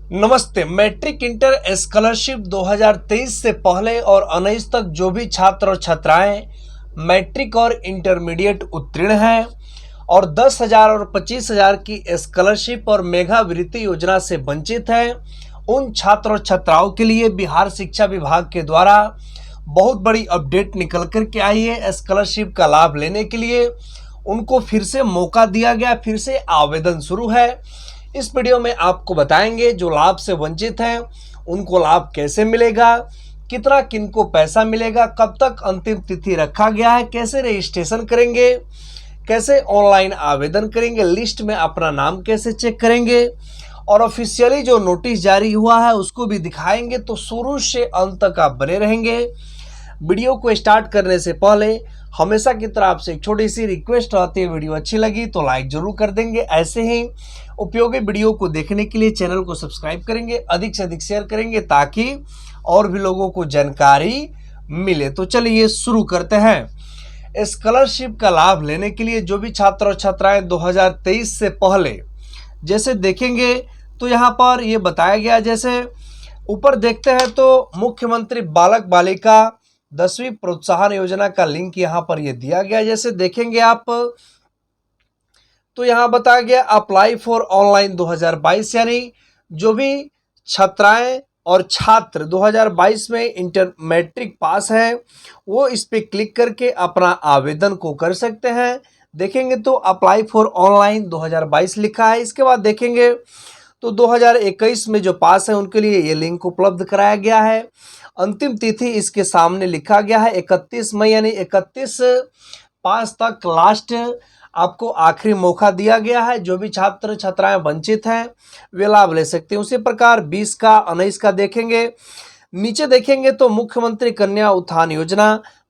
नमस्ते। Matric inter scholarship 2023 से पहले और 19 तक जो भी छात्र और छात्राएं मैट्रिक और इंटरमीडिएट उत्तीर्ण हैं और 10,000 और 25,000 की स्कॉलरशिप और मेधावृत्ति योजना से वंचित हैं, उन छात्र और छात्राओं के लिए बिहार शिक्षा विभाग के द्वारा बहुत बड़ी अपडेट निकल कर के आई है। स्कॉलरशिप का लाभ लेने के लिए उनको फिर से मौका दिया गया, फिर से आवेदन शुरू है। इस वीडियो में आपको बताएंगे जो लाभ से वंचित हैं उनको लाभ कैसे मिलेगा, कितना किनको पैसा मिलेगा, कब तक अंतिम तिथि रखा गया है, कैसे रजिस्ट्रेशन करेंगे, कैसे ऑनलाइन आवेदन करेंगे, लिस्ट में अपना नाम कैसे चेक करेंगे और ऑफिशियली जो नोटिस जारी हुआ है उसको भी दिखाएंगे। तो शुरू से अंत तक आप बने रहेंगे। वीडियो को स्टार्ट करने से पहले हमेशा की तरह आपसे एक छोटी सी रिक्वेस्ट रहती है, वीडियो अच्छी लगी तो लाइक जरूर कर देंगे। ऐसे ही उपयोगी वीडियो को देखने के लिए चैनल को सब्सक्राइब करेंगे, अधिक से अधिक शेयर करेंगे ताकि और भी लोगों को जानकारी मिले। तो चलिए शुरू करते हैं। स्कॉलरशिप का लाभ लेने के लिए जो भी छात्र और छात्राएं 2023 से पहले जैसे देखेंगे तो यहाँ पर ये बताया गया, जैसे ऊपर देखते हैं तो मुख्यमंत्री बालक बालिका 10वीं प्रोत्साहन योजना का लिंक यहाँ पर ये दिया गया। जैसे देखेंगे आप तो यहाँ बताया गया अप्लाई फॉर ऑनलाइन 2022, यानी जो भी छात्राएं और छात्र 2022 में इंटर मैट्रिक पास हैं वो इस पे क्लिक करके अपना आवेदन को कर सकते हैं। देखेंगे तो अप्लाई फॉर ऑनलाइन 2022 लिखा है। इसके बाद देखेंगे तो 2021 में जो पास है उनके लिए ये लिंक उपलब्ध कराया गया है। अंतिम तिथि इसके सामने लिखा गया है 31 मई, यानी 31/5 तक लास्ट आपको आखिरी मौका दिया गया है। जो भी छात्र छात्राएं वंचित हैं वे लाभ ले सकते हैं। उसी प्रकार 20 का 19 का देखेंगे, नीचे देखेंगे तो मुख्यमंत्री कन्या उत्थान योजना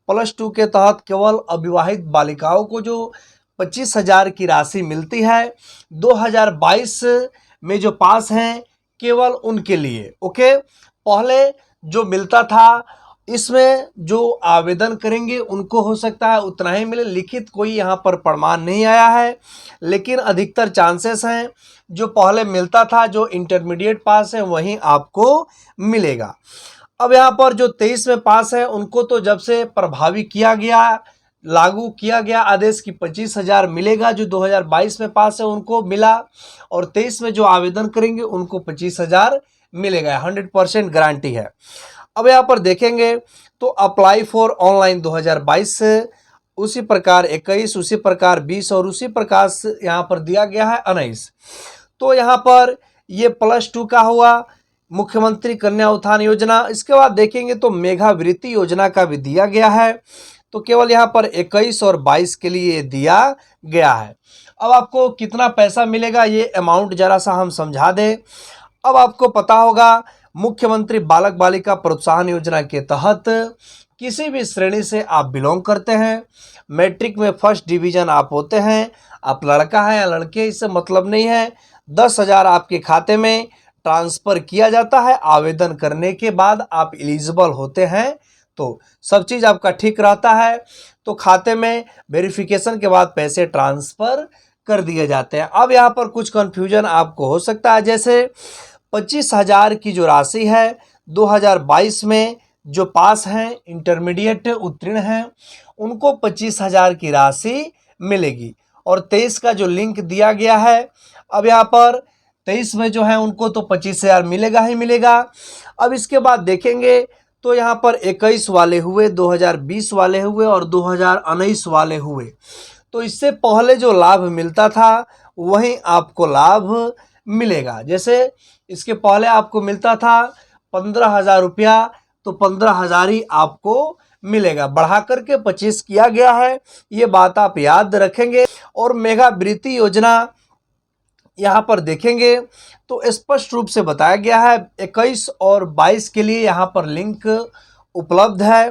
+2 के तहत केवल अविवाहित बालिकाओं को जो 25,000 की राशि मिलती है 2022 में जो पास हैं केवल उनके लिए। ओके, पहले जो मिलता था इसमें जो आवेदन करेंगे उनको हो सकता है उतना ही मिले, लिखित कोई यहाँ पर प्रमाण नहीं आया है, लेकिन अधिकतर चांसेस हैं जो पहले मिलता था जो इंटरमीडिएट पास है वहीं आपको मिलेगा। अब यहाँ पर जो 23 में पास है उनको तो जब से प्रभावी किया गया, लागू किया गया आदेश की 25,000 मिलेगा। जो 2022 में पास है उनको मिला और 23 में जो आवेदन करेंगे उनको 25,000 मिलेगा, 100% गारंटी है। अब यहाँ पर देखेंगे तो अप्लाई फॉर ऑनलाइन 2022, उसी प्रकार 21, उसी प्रकार 20 और उसी प्रकार से यहाँ पर दिया गया है 19। तो यहाँ पर ये +2 का हुआ मुख्यमंत्री कन्या उत्थान योजना। इसके बाद देखेंगे तो मेधावृत्ति योजना का भी दिया गया है, तो केवल यहाँ पर 21 और 22 के लिए दिया गया है। अब आपको कितना पैसा मिलेगा ये अमाउंट जरा सा हम समझा दें। अब आपको पता होगा मुख्यमंत्री बालक बालिका प्रोत्साहन योजना के तहत किसी भी श्रेणी से आप बिलोंग करते हैं, मैट्रिक में फर्स्ट डिवीजन आप होते हैं, आप लड़का है या लड़के इससे मतलब नहीं है, 10,000 आपके खाते में ट्रांसफ़र किया जाता है। आवेदन करने के बाद आप एलिजिबल होते हैं तो सब चीज़ आपका ठीक रहता है, तो खाते में वेरिफिकेशन के बाद पैसे ट्रांसफ़र कर दिए जाते हैं। अब यहाँ पर कुछ कन्फ्यूजन आपको हो सकता है, जैसे 25,000 की जो राशि है 2022 में जो पास हैं इंटरमीडिएट उत्तीर्ण हैं उनको 25,000 की राशि मिलेगी और 23 का जो लिंक दिया गया है, अब यहाँ पर 23 में जो है उनको तो 25,000 मिलेगा ही मिलेगा। अब इसके बाद देखेंगे तो यहाँ पर 21 वाले हुए, 2020 वाले हुए और 2019 वाले हुए, तो इससे पहले जो लाभ मिलता था वहीं आपको लाभ मिलेगा। जैसे इसके पहले आपको मिलता था 15,000 रुपया, तो 15,000 ही आपको मिलेगा, बढ़ा करके 25 किया गया है, ये बात आप याद रखेंगे। और मेधावृत्ति योजना यहाँ पर देखेंगे तो स्पष्ट रूप से बताया गया है 21 और 22 के लिए यहाँ पर लिंक उपलब्ध है।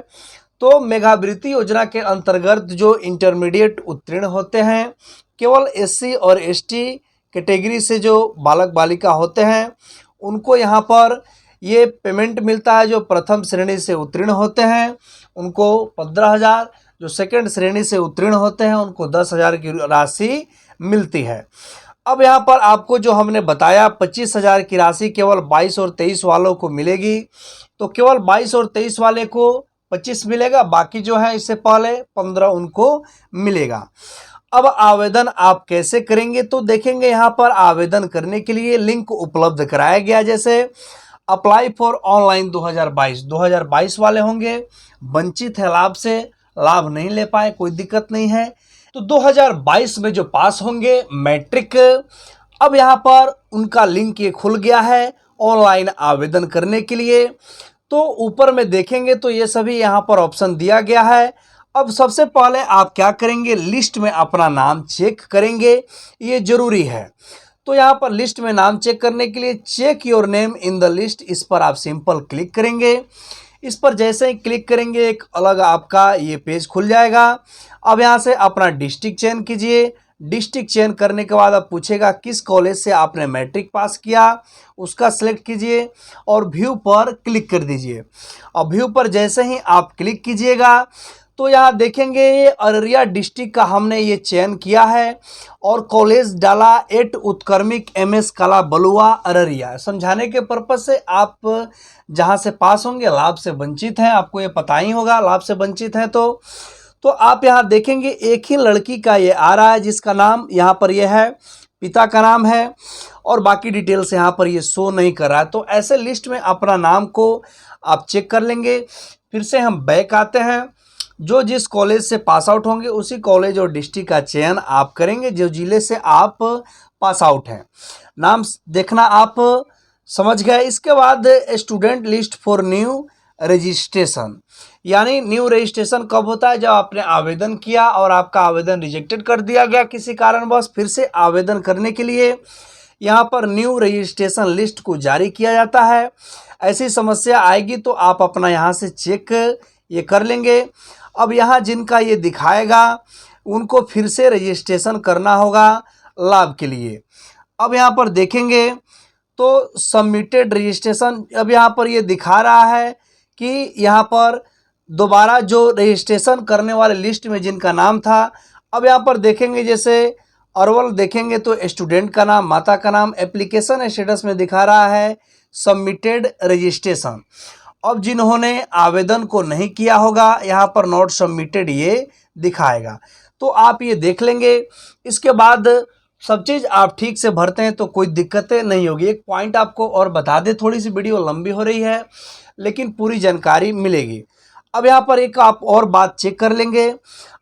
तो मेधावृत्ति योजना के अंतर्गत जो इंटरमीडिएट उत्तीर्ण होते हैं केवल SC और ST कैटेगरी से जो बालक बालिका होते हैं उनको यहाँ पर ये पेमेंट मिलता है। जो प्रथम श्रेणी से उत्तीर्ण होते हैं उनको 15,000, जो सेकंड श्रेणी से उत्तीर्ण होते हैं उनको 10,000 की राशि मिलती है। अब यहाँ पर आपको जो हमने बताया 25,000 की राशि केवल 22 और 23 वालों को मिलेगी, तो केवल 22 और 23 वाले को 25 मिलेगा, बाकी जो है इससे पहले 15 उनको मिलेगा। अब आवेदन आप कैसे करेंगे, तो देखेंगे यहाँ पर आवेदन करने के लिए लिंक उपलब्ध कराया गया, जैसे अप्लाई फॉर ऑनलाइन 2022 वाले होंगे, वंचित है लाभ से, लाभ नहीं ले पाए, कोई दिक्कत नहीं है। तो 2022 में जो पास होंगे मैट्रिक, अब यहाँ पर उनका लिंक ये खुल गया है ऑनलाइन आवेदन करने के लिए। तो ऊपर में देखेंगे तो ये सभी यहाँ पर ऑप्शन दिया गया है। अब सबसे पहले आप क्या करेंगे, लिस्ट में अपना नाम चेक करेंगे, ये जरूरी है। तो यहाँ पर लिस्ट में नाम चेक करने के लिए check your name in the list, इस पर आप सिंपल क्लिक करेंगे। इस पर जैसे ही क्लिक करेंगे एक अलग आपका ये पेज खुल जाएगा। अब यहाँ से अपना डिस्ट्रिक्ट चयन कीजिए। डिस्ट्रिक्ट चयन करने के बाद अब पूछेगा किस कॉलेज से आपने मैट्रिक पास किया, उसका सिलेक्ट कीजिए और व्यू पर क्लिक कर दीजिए। अब व्यू पर जैसे ही आप क्लिक कीजिएगा तो यहाँ देखेंगे ये अररिया डिस्ट्रिक्ट का हमने ये चयन किया है और कॉलेज डाला एट उत्कर्मिक MS कला बलुआ अररिया। समझाने के पर्पज से आप जहाँ से पास होंगे लाभ से वंचित हैं, आपको ये पता ही होगा लाभ से वंचित हैं। तो आप यहाँ देखेंगे एक ही लड़की का ये आ रहा है जिसका नाम यहाँ पर ये है, पिता का नाम है और बाकी डिटेल्स यहाँ पर ये शो नहीं कर रहा है। तो ऐसे लिस्ट में अपना नाम को आप चेक कर लेंगे। फिर से हम बैक आते हैं, जो जिस कॉलेज से पास आउट होंगे उसी कॉलेज और डिस्ट्रिक्ट का चयन आप करेंगे जो जिले से आप पास आउट हैं। नाम देखना आप समझ गए। इसके बाद student list for new registration, यानी न्यू रजिस्ट्रेशन कब होता है, जब आपने आवेदन किया और आपका आवेदन रिजेक्टेड कर दिया गया किसी कारणवश, फिर से आवेदन करने के लिए यहाँ पर न्यू रजिस्ट्रेशन लिस्ट को जारी किया जाता है। ऐसी समस्या आएगी तो आप अपना यहाँ से चेक ये कर लेंगे। अब यहाँ जिनका ये दिखाएगा उनको फिर से रजिस्ट्रेशन करना होगा लाभ के लिए। अब यहाँ पर देखेंगे तो सबमिटेड रजिस्ट्रेशन, अब यहाँ पर ये दिखा रहा है कि यहाँ पर दोबारा जो रजिस्ट्रेशन करने वाले लिस्ट में जिनका नाम था, अब यहाँ पर देखेंगे जैसे अरवल देखेंगे तो स्टूडेंट का नाम, माता का नाम, एप्लीकेशन स्टेटस में दिखा रहा है सबमिटेड रजिस्ट्रेशन। अब जिन्होंने आवेदन को नहीं किया होगा यहाँ पर नॉट सबमिटेड ये दिखाएगा, तो आप ये देख लेंगे। इसके बाद सब चीज़ आप ठीक से भरते हैं तो कोई दिक्कतें नहीं होगी। एक पॉइंट आपको और बता दें, थोड़ी सी वीडियो लंबी हो रही है लेकिन पूरी जानकारी मिलेगी। अब यहाँ पर एक आप और बात चेक कर लेंगे,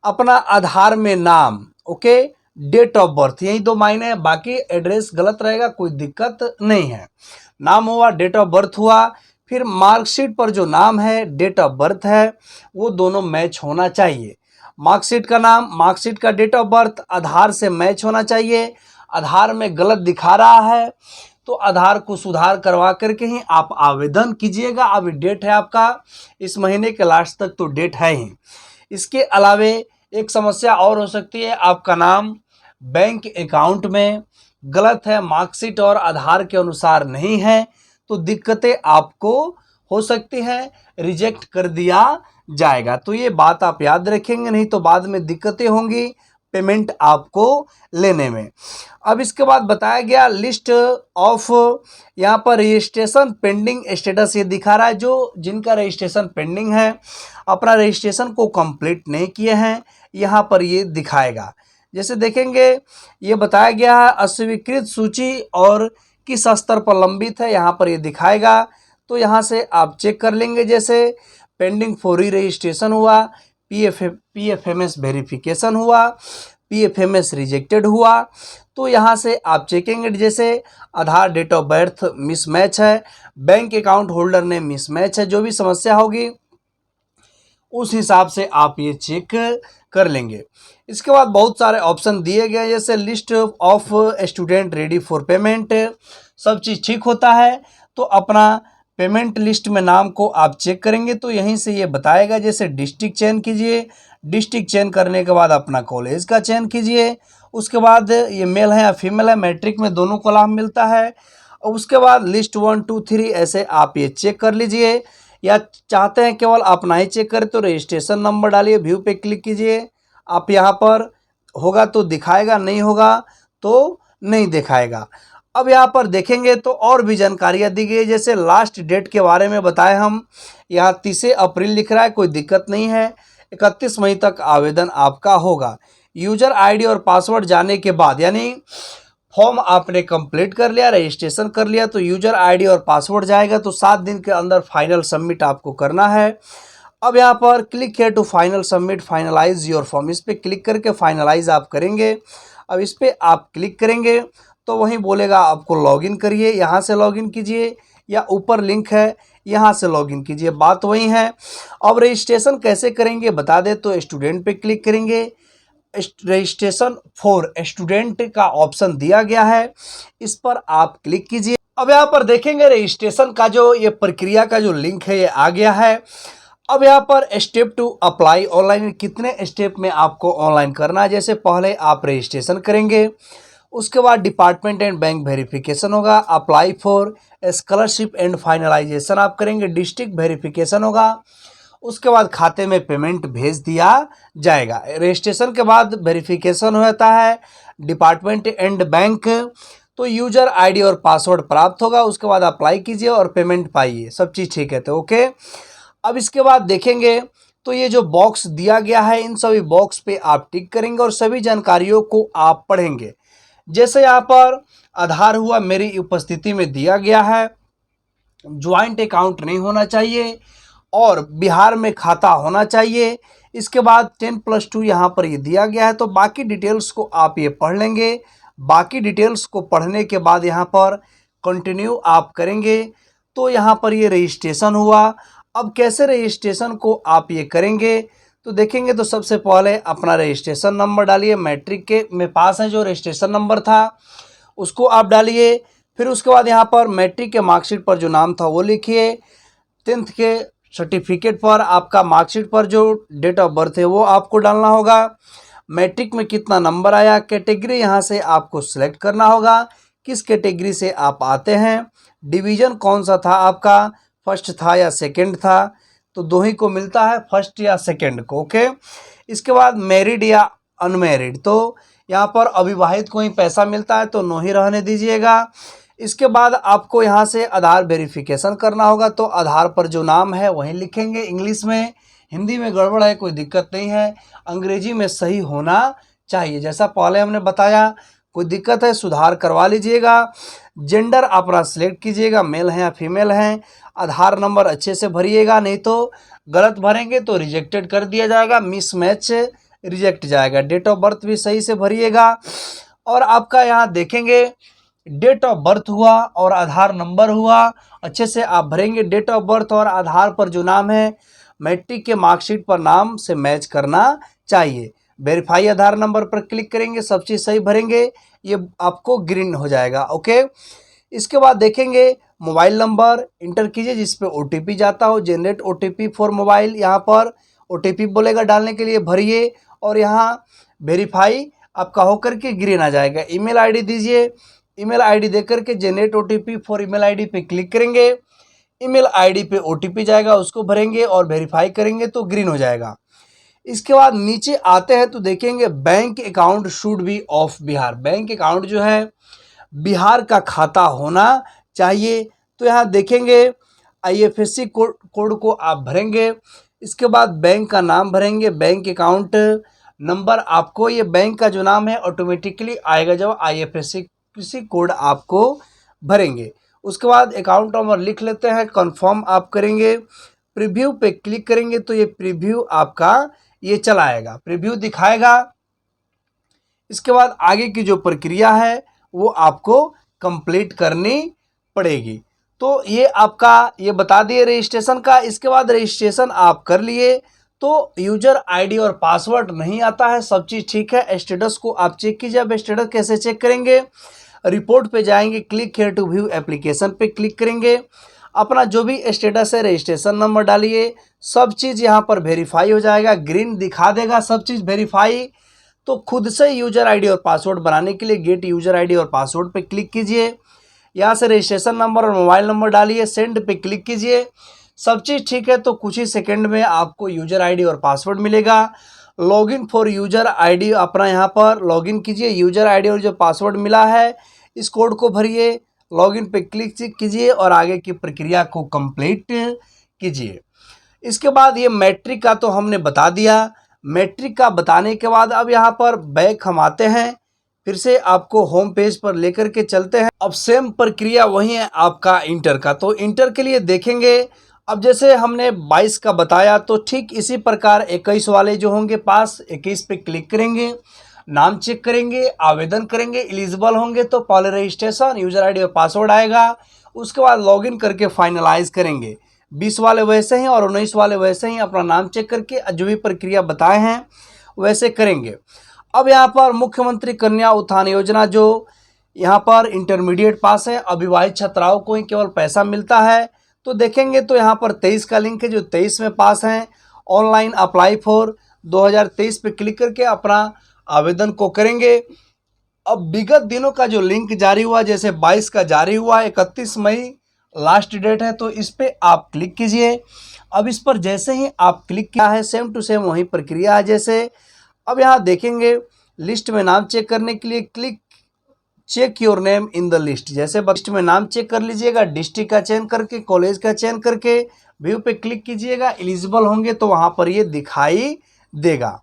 अपना आधार में नाम, ओके, डेट ऑफ बर्थ, यही दो मायने हैं, बाकी एड्रेस गलत रहेगा, कोई दिक्कत नहीं है। नाम हुआ, डेट ऑफ बर्थ हुआ, फिर मार्कशीट पर जो नाम है, डेट ऑफ बर्थ है, वो दोनों मैच होना चाहिए। मार्कशीट का नाम, मार्कशीट का डेट ऑफ बर्थ आधार से मैच होना चाहिए। आधार में गलत दिखा रहा है तो आधार को सुधार करवा करके ही आप आवेदन कीजिएगा। अभी डेट है आपका इस महीने के लास्ट तक, तो डेट है ही। इसके अलावे एक समस्या और हो सकती है, आपका नाम बैंक अकाउंट में गलत है, मार्कशीट और आधार के अनुसार नहीं है, तो दिक्कतें आपको हो सकती हैं, रिजेक्ट कर दिया जाएगा। तो ये बात आप याद रखेंगे, नहीं तो बाद में दिक्कतें होंगी पेमेंट आपको लेने में। अब इसके बाद बताया गया लिस्ट ऑफ, यहाँ पर रजिस्ट्रेशन पेंडिंग स्टेटस ये दिखा रहा है, जो जिनका रजिस्ट्रेशन पेंडिंग है, अपना रजिस्ट्रेशन को कंप्लीट नहीं किए हैं, यहाँ पर ये दिखाएगा। जैसे देखेंगे ये बताया गया है अस्वीकृत सूची और किस स्तर पर लंबित है, यहाँ पर ये दिखाएगा। तो यहाँ से आप चेक कर लेंगे, जैसे पेंडिंग फॉर री रजिस्ट्रेशन हुआ, PFMS वेरिफिकेशन हुआ, PFMS रिजेक्टेड हुआ, तो यहाँ से आप चेकेंगे। जैसे आधार डेट ऑफ बर्थ मिसमैच है, बैंक अकाउंट होल्डर ने मिसमैच है, जो भी समस्या होगी उस हिसाब से आप ये चेक कर लेंगे। इसके बाद बहुत सारे ऑप्शन दिए गए, जैसे list of student ready for payment, सब चीज़ ठीक होता है तो अपना पेमेंट लिस्ट में नाम को आप चेक करेंगे तो यहीं से ये बताएगा। जैसे डिस्ट्रिक्ट चयन कीजिए, डिस्ट्रिक्ट चयन करने के बाद अपना कॉलेज का चयन कीजिए, उसके बाद ये मेल है या फीमेल है, मैट्रिक में दोनों को लाभ मिलता है, और उसके बाद लिस्ट 1 2 3 ऐसे आप ये चेक कर लीजिए। या चाहते हैं केवल अपना ही चेक करें तो रजिस्ट्रेशन नंबर डालिए, व्यू पे क्लिक कीजिए, आप यहाँ पर होगा तो दिखाएगा, नहीं होगा तो नहीं दिखाएगा। अब यहाँ पर देखेंगे तो और भी जानकारियाँ दी गई है, जैसे लास्ट डेट के बारे में बताएं हम। यहाँ 30 अप्रैल लिख रहा है, कोई दिक्कत नहीं है। 31 मई तक आवेदन आपका होगा। यूजर आईडी और पासवर्ड जाने के बाद, यानी फॉर्म आपने कंप्लीट कर लिया, रजिस्ट्रेशन कर लिया, तो यूजर आईडी और पासवर्ड जाएगा, तो 7 दिन के अंदर फाइनल सबमिट आपको करना है। अब यहाँ पर click here to final submit finalize your form, इस पर क्लिक करके फाइनलाइज आप करेंगे। अब इस पर आप क्लिक करेंगे तो वहीं बोलेगा आपको लॉगिन करिए, यहाँ से लॉगिन कीजिए, या ऊपर लिंक है यहाँ से लॉगिन कीजिए, बात वही है। अब रजिस्ट्रेशन कैसे करेंगे बता दे, तो स्टूडेंट पे क्लिक करेंगे। रजिस्ट्रेशन फॉर स्टूडेंट का ऑप्शन दिया गया है, इस पर आप क्लिक कीजिए। अब यहाँ पर देखेंगे रजिस्ट्रेशन का जो ये प्रक्रिया का जो लिंक है ये आ गया है। अब यहाँ पर स्टेप टू अप्लाई ऑनलाइन, कितने स्टेप में आपको ऑनलाइन करना है। जैसे पहले आप रजिस्ट्रेशन करेंगे, उसके बाद डिपार्टमेंट एंड बैंक वेरिफिकेशन होगा, apply for scholarship and finalisation आप करेंगे, डिस्ट्रिक्ट वेरिफिकेशन होगा, उसके बाद खाते में पेमेंट भेज दिया जाएगा। रजिस्ट्रेशन के बाद वेरिफिकेशन होता है डिपार्टमेंट एंड बैंक, तो यूजर आईडी और पासवर्ड प्राप्त होगा, उसके बाद अप्लाई कीजिए और पेमेंट पाइए, सब चीज़ ठीक है तो ओके। अब इसके बाद देखेंगे तो ये जो बॉक्स दिया गया है, इन सभी बॉक्स पे आप टिक करेंगे और सभी जानकारियों को आप पढ़ेंगे। जैसे यहाँ पर आधार हुआ मेरी उपस्थिति में दिया गया है, ज्वाइंट अकाउंट नहीं होना चाहिए और बिहार में खाता होना चाहिए। इसके बाद 10+2 यहाँ पर ये दिया गया है, तो बाकी डिटेल्स को आप ये पढ़ लेंगे। बाकी डिटेल्स को पढ़ने के बाद यहाँ पर कंटिन्यू आप करेंगे, तो यहाँ पर ये रजिस्ट्रेशन हुआ। अब कैसे रजिस्ट्रेशन को आप ये करेंगे तो देखेंगे, तो सबसे पहले अपना रजिस्ट्रेशन नंबर डालिए, मैट्रिक के में पास है जो रजिस्ट्रेशन नंबर था उसको आप डालिए। फिर उसके बाद यहाँ पर मैट्रिक के मार्कशीट पर जो नाम था वो लिखिए, 10th के सर्टिफिकेट पर आपका मार्कशीट पर जो डेट ऑफ बर्थ है वो आपको डालना होगा। मैट्रिक में कितना नंबर आया, कैटेगरी यहाँ से आपको सिलेक्ट करना होगा, किस कैटेगरी से आप आते हैं, डिवीज़न कौन सा था आपका, फर्स्ट था या सेकंड था, तो दो ही को मिलता है, फर्स्ट या सेकंड को, ओके। इसके बाद मैरिड या अनमैरिड, तो यहाँ पर अविवाहित को ही पैसा मिलता है, तो नो ही रहने दीजिएगा। इसके बाद आपको यहाँ से आधार वेरिफिकेशन करना होगा, तो आधार पर जो नाम है वहीं लिखेंगे, इंग्लिश में, हिंदी में गड़बड़ है कोई दिक्कत नहीं है, अंग्रेजी में सही होना चाहिए, जैसा पहले हमने बताया, कोई दिक्कत है सुधार करवा लीजिएगा। जेंडर अपना सिलेक्ट कीजिएगा, मेल है या फीमेल हैं। आधार नंबर अच्छे से भरिएगा, नहीं तो गलत भरेंगे तो रिजेक्टेड कर दिया जाएगा, मिसमैच रिजेक्ट जाएगा। डेट ऑफ बर्थ भी सही से भरिएगा। और आपका यहाँ देखेंगे डेट ऑफ बर्थ हुआ और आधार नंबर हुआ, अच्छे से आप भरेंगे। डेट ऑफ बर्थ और आधार पर जो नाम है मैट्रिक के मार्कशीट पर नाम से मैच करना चाहिए। वेरीफाई आधार नंबर पर क्लिक करेंगे, सब चीज़ सही भरेंगे, ये आपको ग्रीन हो जाएगा, ओके। इसके बाद देखेंगे मोबाइल नंबर इंटर कीजिए जिस पे OTP जाता हो, जनरेट OTP फॉर मोबाइल, यहाँ पर OTP बोलेगा डालने के लिए, भरिए और यहाँ वेरीफाई आपका होकर के ग्रीन आ जाएगा। ईमेल आईडी दीजिए, ईमेल आईडी देकर के generate OTP for email ID पे क्लिक करेंगे, ईमेल आईडी पे OTP जाएगा, उसको भरेंगे और वेरीफाई करेंगे तो ग्रीन हो जाएगा। इसके बाद नीचे आते हैं तो देखेंगे bank account should be of Bihar, bank account जो है बिहार का खाता होना चाहिए, तो यहाँ देखेंगे IFSC कोड को आप भरेंगे। इसके बाद बैंक का नाम भरेंगे, बैंक अकाउंट नंबर आपको, ये बैंक का जो नाम है ऑटोमेटिकली आएगा जब IFSC कोड आपको भरेंगे। उसके बाद अकाउंट नंबर लिख लेते हैं, कंफर्म आप करेंगे, प्रीव्यू पे क्लिक करेंगे तो ये प्रीव्यू आपका ये चलाएगा, प्रीव्यू दिखाएगा। इसके बाद आगे की जो प्रक्रिया है वो आपको कंप्लीट करनी पड़ेगी। तो ये आपका ये बता दिए रजिस्ट्रेशन का। इसके बाद रजिस्ट्रेशन आप कर लिए तो यूजर आईडी और पासवर्ड नहीं आता है, सब चीज़ ठीक है। स्टेटस को आप चेक कीजिए। अब स्टेटस कैसे चेक करेंगे, रिपोर्ट पे जाएंगे, click here to view application पे क्लिक करेंगे, अपना जो भी स्टेटस है रजिस्ट्रेशन नंबर डालिए, सब चीज़ यहाँ पर वेरीफाई हो जाएगा, ग्रीन दिखा देगा सब चीज़ वेरीफाई। तो खुद से यूजर आईडी और पासवर्ड बनाने के लिए गेट यूजर आईडी और पासवर्ड पे क्लिक कीजिए, यहाँ से रजिस्ट्रेशन नंबर और मोबाइल नंबर डालिए, सेंड पे क्लिक कीजिए, सब चीज़ ठीक है तो कुछ ही सेकंड में आपको यूजर आईडी और पासवर्ड मिलेगा। लॉगिन फॉर यूजर आईडी अपना यहाँ पर लॉगिन कीजिए, यूजर आईडी और जो पासवर्ड मिला है इस कोड को भरिए, लॉगिन पे क्लिक कीजिए और आगे की प्रक्रिया को कंप्लीट कीजिए। इसके बाद ये मैट्रिक का तो हमने बता दिया। मैट्रिक का बताने के बाद अब यहाँ पर बैक हम आते हैं, फिर से आपको होम पेज पर लेकर के चलते हैं। अब सेम प्रक्रिया वही है आपका इंटर का। तो इंटर के लिए देखेंगे, अब जैसे हमने 22 का बताया तो ठीक इसी प्रकार 21 वाले जो होंगे पास, 21 पे क्लिक करेंगे, नाम चेक करेंगे, आवेदन करेंगे, एलिजिबल होंगे तो पहले रजिस्ट्रेशन, यूजर आईडी और पासवर्ड आएगा, उसके बाद लॉगिन करके फाइनलाइज करेंगे। 20 वाले वैसे ही और 19 वाले वैसे ही अपना नाम चेक करके जो भी प्रक्रिया बताए हैं वैसे करेंगे। अब यहाँ पर मुख्यमंत्री कन्या उत्थान योजना जो यहाँ पर इंटरमीडिएट पास है, अविवाहित छात्राओं को ही केवल पैसा मिलता है। तो देखेंगे तो यहाँ पर 23 का लिंक है, जो 23 में पास हैं, ऑनलाइन अप्लाई फॉर 2023 पे क्लिक करके अपना आवेदन को करेंगे। अब विगत दिनों का जो लिंक जारी हुआ, जैसे 22 का जारी हुआ, 31 मई लास्ट डेट है, तो इस पर आप क्लिक कीजिए। अब इस पर जैसे ही आप क्लिक किया है सेम टू सेम वही प्रक्रिया है जैसे। अब यहाँ देखेंगे लिस्ट में नाम चेक करने के लिए click check your name in the list, जैसे लिस्ट में नाम चेक कर लीजिएगा, डिस्ट्रिक्ट का चयन करके, कॉलेज का चयन करके व्यू पे क्लिक कीजिएगा। एलिजिबल होंगे तो वहाँ पर ये दिखाई देगा।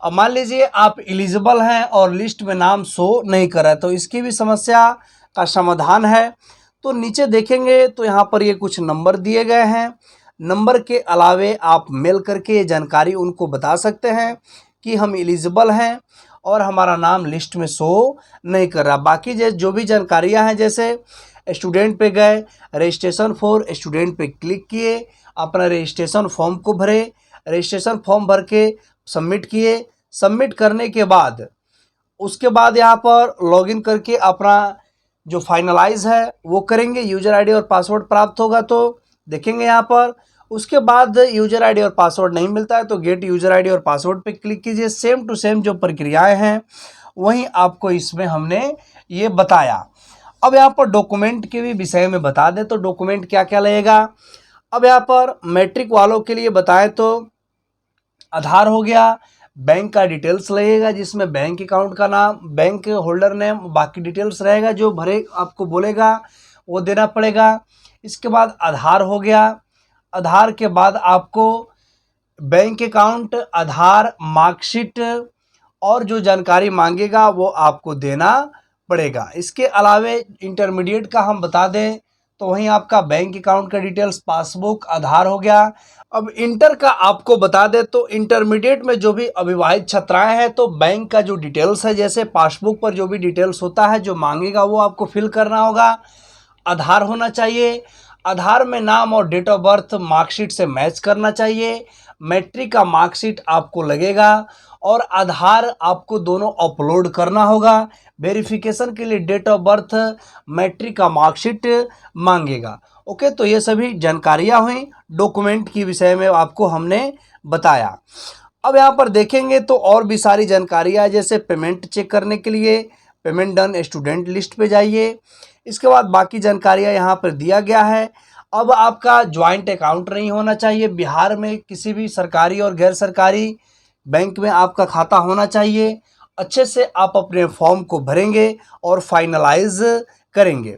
अब मान लीजिए आप एलिजिबल हैं और लिस्ट में नाम शो नहीं कर रहा है, तो इसकी भी समस्या का समाधान है। तो नीचे देखेंगे तो यहाँ पर ये कुछ नंबर दिए गए हैं। नंबर के अलावे आप मेल करके ये जानकारी उनको बता सकते हैं कि हम एलिजिबल हैं और हमारा नाम लिस्ट में शो नहीं कर रहा। बाकी जो भी जानकारियां हैं, जैसे स्टूडेंट पे गए, रजिस्ट्रेशन फॉर स्टूडेंट पे क्लिक किए, अपना रजिस्ट्रेशन फॉर्म को भरे, रजिस्ट्रेशन फॉर्म भर के सबमिट किए। सबमिट करने के बाद उसके बाद यहाँ पर लॉगिन करके अपना जो फाइनलाइज है वो करेंगे, यूजर आईडी और पासवर्ड प्राप्त होगा तो देखेंगे यहाँ पर। उसके बाद यूजर आईडी और पासवर्ड नहीं मिलता है तो गेट यूजर आईडी और पासवर्ड पे क्लिक कीजिए। सेम टू सेम जो प्रक्रियाएं हैं वही आपको इसमें हमने ये बताया। अब यहाँ पर डॉक्यूमेंट के भी विषय में बता दें तो डॉक्यूमेंट क्या क्या लगेगा। अब यहाँ पर मैट्रिक वालों के लिए बताएं तो आधार हो गया, बैंक का डिटेल्स लगेगा जिसमें बैंक अकाउंट का नाम, बैंक होल्डर नेम, बाकी डिटेल्स रहेगा, जो भरे आपको बोलेगा वो देना पड़ेगा। इसके बाद आधार हो गया, आधार के बाद आपको बैंक अकाउंट, आधार, मार्कशीट और जो जानकारी मांगेगा वो आपको देना पड़ेगा। इसके अलावे इंटरमीडिएट का हम बता दें तो वहीं आपका बैंक अकाउंट का डिटेल्स, पासबुक, आधार हो गया। अब इंटर का आपको बता दें तो इंटरमीडिएट में जो भी अविवाहित छात्राएं हैं तो बैंक का जो डिटेल्स है, जैसे पासबुक पर जो भी डिटेल्स होता है जो मांगेगा वो आपको फिल करना होगा। आधार होना चाहिए, आधार में नाम और डेट ऑफ बर्थ मार्कशीट से मैच करना चाहिए। मैट्रिक का मार्कशीट आपको लगेगा और आधार आपको दोनों अपलोड करना होगा। वेरिफिकेशन के लिए डेट ऑफ बर्थ, मैट्रिक का मार्कशीट मांगेगा। ओके, तो ये सभी जानकारियां हुई डॉक्यूमेंट की विषय में आपको हमने बताया। अब यहाँ पर देखेंगे तो और भी सारी जानकारियां, जैसे पेमेंट चेक करने के लिए पेमेंट डन स्टूडेंट लिस्ट पे जाइए। इसके बाद बाकी जानकारियां यहाँ पर दिया गया है। अब आपका ज्वाइंट अकाउंट नहीं होना चाहिए, बिहार में किसी भी सरकारी और गैर सरकारी बैंक में आपका खाता होना चाहिए। अच्छे से आप अपने फॉर्म को भरेंगे और फाइनलाइज करेंगे।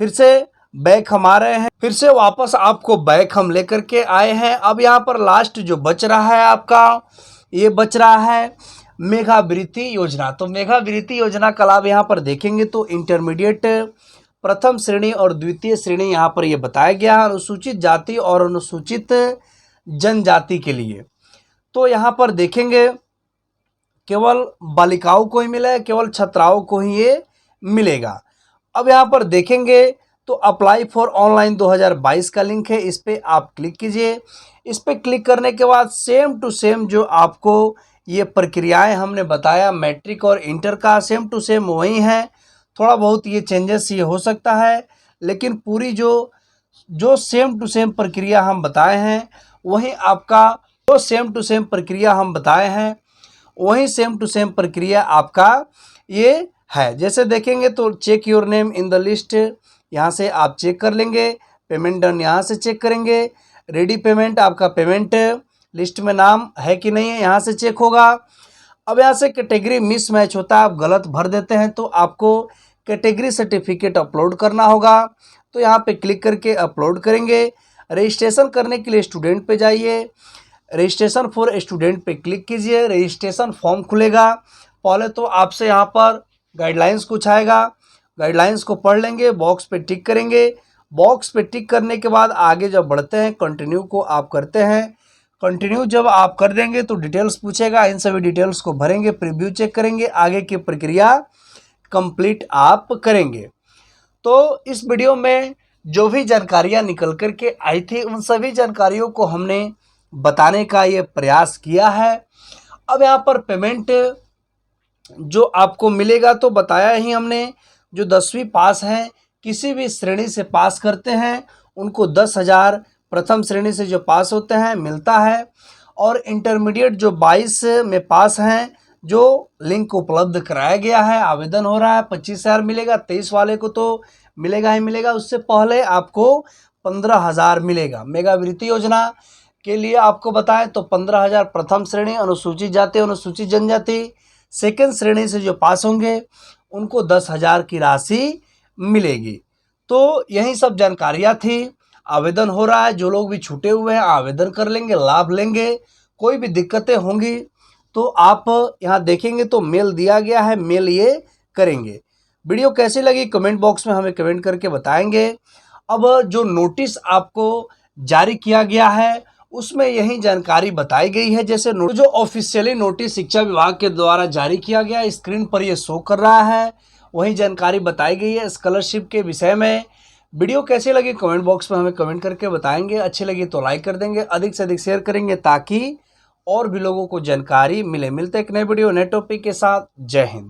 फिर से बैक हम आ रहे हैं, फिर से वापस आपको बैक हम लेकर के आए हैं। अब यहाँ पर लास्ट जो बच रहा है आपका, ये बच रहा है मेधावृत्ति योजना। तो मेधावृत्ति योजना का लाभ यहाँ पर देखेंगे तो इंटरमीडिएट प्रथम श्रेणी और द्वितीय श्रेणी यहाँ पर ये बताया गया है अनुसूचित जाति और अनुसूचित जनजाति के लिए। तो यहाँ पर देखेंगे केवल बालिकाओं को ही मिला है, केवल छात्राओं को ही ये मिलेगा। अब यहाँ पर देखेंगे तो अप्लाई फॉर ऑनलाइन 2022 का लिंक है, इस पर आप क्लिक कीजिए। इस पर क्लिक करने के बाद सेम टू सेम जो आपको ये प्रक्रियाएं हमने बताया मैट्रिक और इंटर का, सेम टू सेम वही है। थोड़ा बहुत ये चेंजेस ये हो सकता है, लेकिन पूरी जो सेम टू सेम प्रक्रिया हम बताए हैं वही आपका, जो सेम टू सेम प्रक्रिया हम बताए हैं वही सेम टू सेम प्रक्रिया आपका ये है। जैसे देखेंगे तो check your name in the list, यहाँ से आप चेक कर लेंगे। पेमेंट डन यहाँ से चेक करेंगे। रेडी पेमेंट, आपका पेमेंट लिस्ट में नाम है कि नहीं है, यहाँ से चेक होगा। अब यहाँ से कैटेगरी मिस मैच होता है, आप गलत भर देते हैं तो आपको कैटेगरी सर्टिफिकेट अपलोड करना होगा। तो यहाँ पे क्लिक करके अपलोड करेंगे। रजिस्ट्रेशन करने के लिए स्टूडेंट पे जाइए, रजिस्ट्रेशन फॉर स्टूडेंट पे क्लिक कीजिए, रजिस्ट्रेशन फॉर्म खुलेगा। पहले तो आपसे यहाँ पर गाइडलाइंस कुछ आएगा, गाइडलाइंस को पढ़ लेंगे, बॉक्स पे टिक करेंगे। बॉक्स पे टिक करने के बाद आगे जब बढ़ते हैं कंटिन्यू को आप करते हैं। कंटिन्यू जब आप कर देंगे तो डिटेल्स पूछेगा, इन सभी डिटेल्स को भरेंगे, प्रीव्यू चेक करेंगे, आगे की प्रक्रिया कंप्लीट आप करेंगे। तो इस वीडियो में जो भी जानकारियां निकल कर के आई थी उन सभी जानकारियों को हमने बताने का ये प्रयास किया है। अब यहाँ पर पेमेंट जो आपको मिलेगा तो बताया ही हमने, जो 10वीं पास हैं, किसी भी श्रेणी से पास करते हैं उनको 10,000 प्रथम श्रेणी से जो पास होते हैं मिलता है। और इंटरमीडिएट जो 22 में पास हैं, जो लिंक उपलब्ध कराया गया है, आवेदन हो रहा है, 25,000 मिलेगा। 23 वाले को तो मिलेगा ही मिलेगा, उससे पहले आपको 15,000 मिलेगा। मेगावृत्ति योजना के लिए आपको बताएं तो 15,000 प्रथम श्रेणी, अनुसूचित जाति अनुसूचित जनजाति सेकंड श्रेणी से जो पास होंगे उनको 10,000 की राशि मिलेगी। तो यही सब जानकारियाँ थी। आवेदन हो रहा है, जो लोग भी छूटे हुए हैं आवेदन कर लेंगे, लाभ लेंगे। कोई भी दिक्कतें होंगी तो आप यहाँ देखेंगे तो मेल दिया गया है, मेल ये करेंगे। वीडियो कैसी लगी कमेंट बॉक्स में हमें कमेंट करके बताएंगे। अब जो नोटिस आपको जारी किया गया है उसमें यही जानकारी बताई गई है। जैसे जो ऑफिशियली नोटिस शिक्षा विभाग के द्वारा जारी किया गया, स्क्रीन पर ये शो कर रहा है, वही जानकारी बताई गई है स्कॉलरशिप के विषय में। वीडियो कैसी लगी कमेंट बॉक्स में हमें कमेंट करके बताएंगे। अच्छी लगी तो लाइक कर देंगे, अधिक से अधिक शेयर करेंगे ताकि और भी लोगों को जानकारी मिले। मिलते हैं एक नए वीडियो नए टॉपिक के साथ। जय हिंद।